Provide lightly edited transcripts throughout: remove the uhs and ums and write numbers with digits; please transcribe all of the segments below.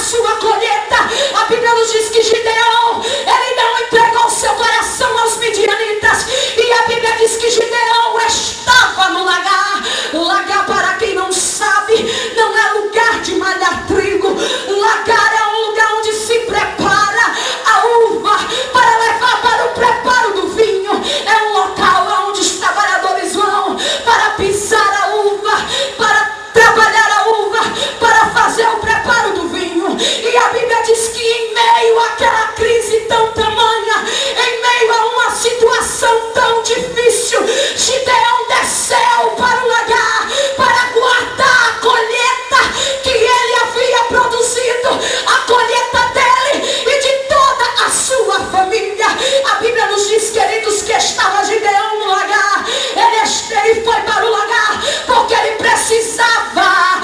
sua colheita. A Bíblia nos diz que Gideão, ele não entregou seu coração aos midianitas. E a Bíblia diz que Gideão estava no lagar. Lagar, para quem não sabe, não é lugar de malhar trigo. Lagar é um lugar onde se prepara a uva para levar para o preparo do vinho. É um local onde os trabalhadores vão para pisar a uva, para trabalhar a uva, para fazer o preparo do vinho. E a Bíblia diz que em meio àquela crise tão tamanha, em meio a uma situação tão difícil, Gideão desceu para o lagar para guardar a colheita que ele havia produzido, a colheita dele e de toda a sua família. A Bíblia nos diz, queridos, que estava Gideão no lagar. Ele foi para o lagar porque ele precisava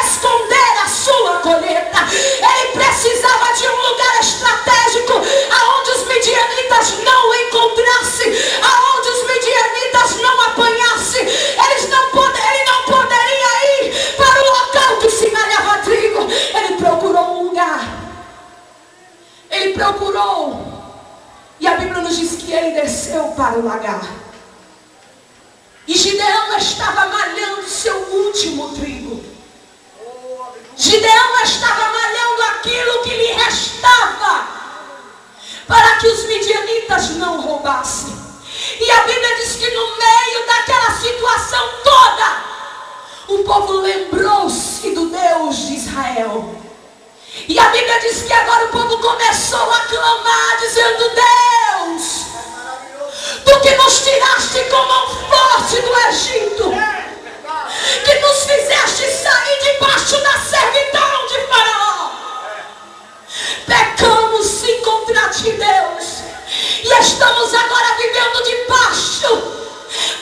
esconder a sua colheita. Ele precisava de um lugar estratégico aonde os midianitas não o encontrassem, aonde os midianitas não apanhassem. Ele não poderia ir para o local que se malhava trigo. Ele procurou um lugar. Ele procurou. E a Bíblia nos diz que ele desceu para o lagar. E Gideão estava malhando seu último trigo. Gideão estava malhando aquilo que lhe restava, para que os midianitas não roubassem. E a Bíblia diz que no meio daquela situação toda, o povo lembrou-se do Deus de Israel. E a Bíblia diz que agora o povo começou a clamar, dizendo: Deus, tu que nos tiraste com mão forte do Egito, que nos fizeste sair debaixo da servidão de Faraó, pecamos sim contra ti, Deus, e estamos agora vivendo debaixo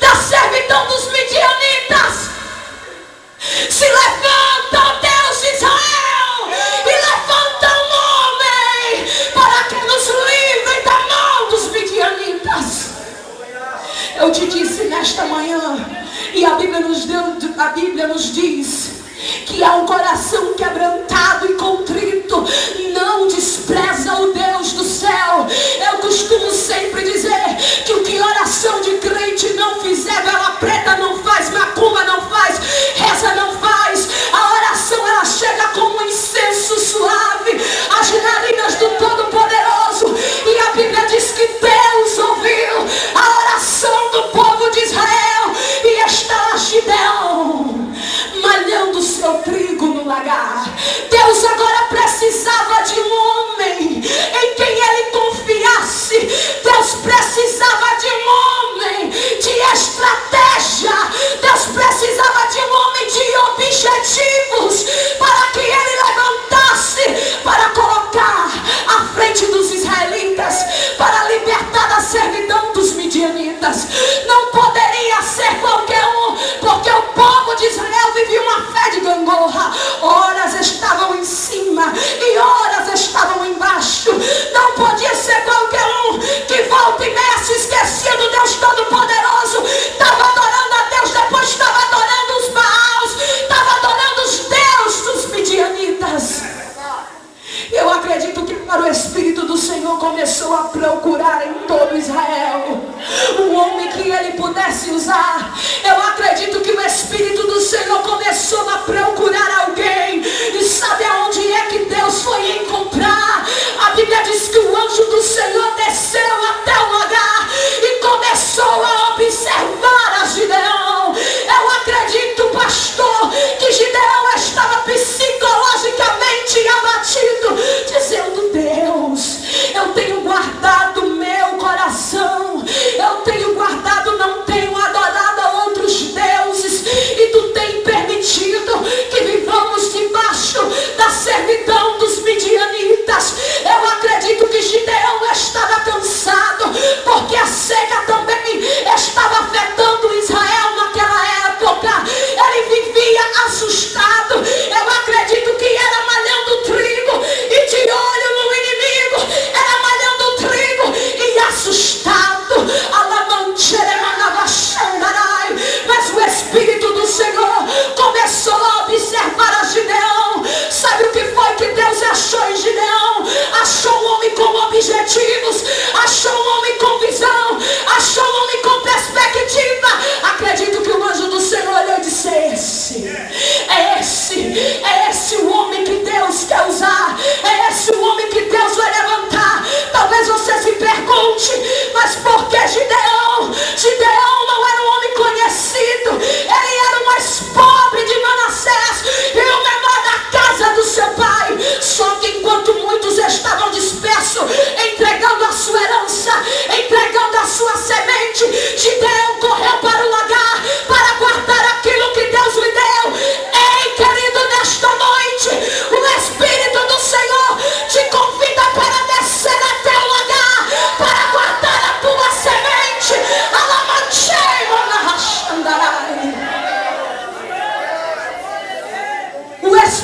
da servidão dos midianitas. Se levanta, ó Deus de Israel, e levanta um homem para que nos livre da mão dos midianitas. Eu te disse nesta manhã, e a Bíblia nos diz que há um coração quebrantado e contrito não despreza o Deus do céu. Eu costumo sempre dizer que o que oração de crente não fizer, vela preta não faz, macumba não faz, reza não faz. A oração, ela chega como um incenso suave às narinas do Todo-Poderoso. E a Bíblia diz que Deus ouviu a oração do povo de Israel, e está lá Gideão malhando seu trigo no lagar. Deus agora precisava de um homem em quem ele confiasse. Deus precisava de um homem de estratégia. Deus precisava de um homem de objetivos para que ele levantasse, para colocar à frente dos israelitas, para libertar da servidão dos midianitas. Não poderia ser qualquer um, porque o povo de Israel vivia uma fé de gangorra. Horas estavam em cima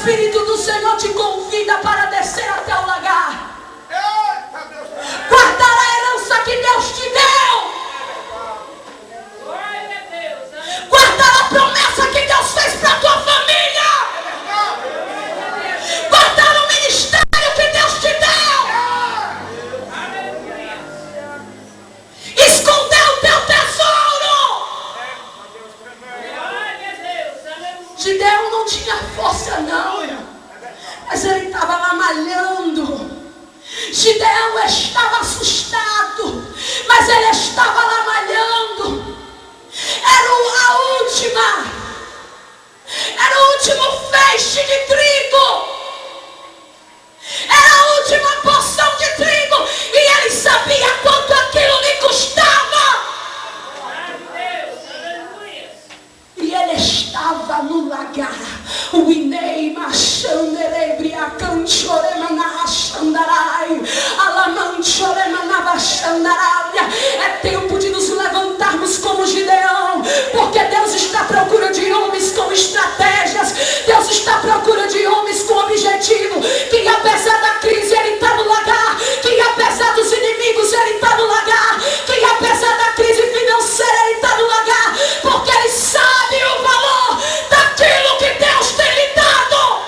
Espírito do Senhor te convida para descer até o lagar. Guardar a herança que Deus te deu. Guardar a promessa que Deus fez para a tua família. Guardar o ministério que Deus te deu. Esconder o teu tesouro. Gideão não tinha força não, mas ele estava lá malhando. Gideão estava assustado, mas ele estava lá malhando. Era o último feixe de trigo. Era a última porção de trigo. E ele sabia quanto aquilo lhe custava. E ele estava no lagar. O Inei Machanderebria Canchoremana Xandarai Alamanchoremana Xandarai. É tempo de nos levantarmos como Gideão, porque Deus está à procura de homens com estratégias. Deus está à procura de homens com objetivo. Que apesar da crise ele está no lagar. Que apesar dos inimigos ele está no lagar. Que apesar da crise financeira ele está no lagar. Porque ele sabe o valor daquilo que Deus tem lhe dado.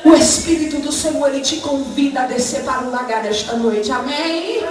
O Espírito do Senhor, ele te convida a descer para o lagar nesta noite. Amém?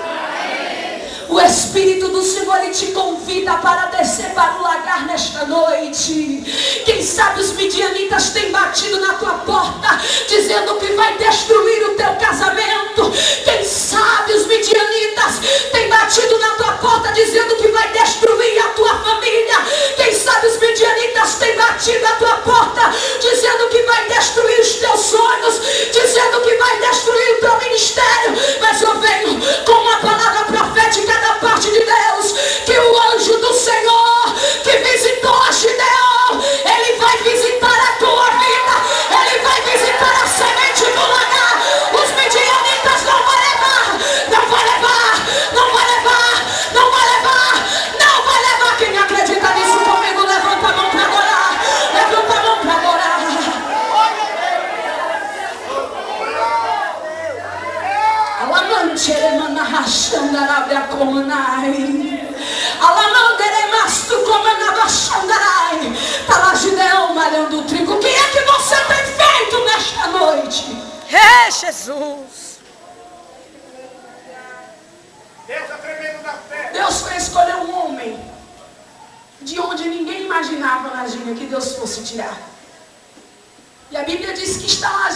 O Espírito do Senhor, ele te convida para descer para o lagar nesta noite. Quem sabe os midianitas têm batido na tua porta, dizendo que vai destruir o teu casamento. Quem sabe os midianitas têm batido na tua porta, dizendo que vai destruir a tua família. Quem sabe os midianitas têm batido na tua porta, dizendo que vai destruir os teus sonhos, dizendo que vai destruir o teu ministério. Mas eu venho com uma palavra profética da parte de Deus, que o anjo do Senhor que visitou a Gideão, ele vai visitar a tua vida, ele vai visitar a semente do lagar. Os midianitas não vão levar, não vai levar, não vai levar, não vai levar, não vai levar. Quem acredita nisso comigo, levanta a mão para adorar, levanta a mão para adorar. Está lá Gideão malhando o trigo. O que é que você tem feito nesta noite? É Jesus. Deus foi escolher um homem de onde ninguém imaginava, imagina, que Deus fosse tirar. E a Bíblia diz que está lá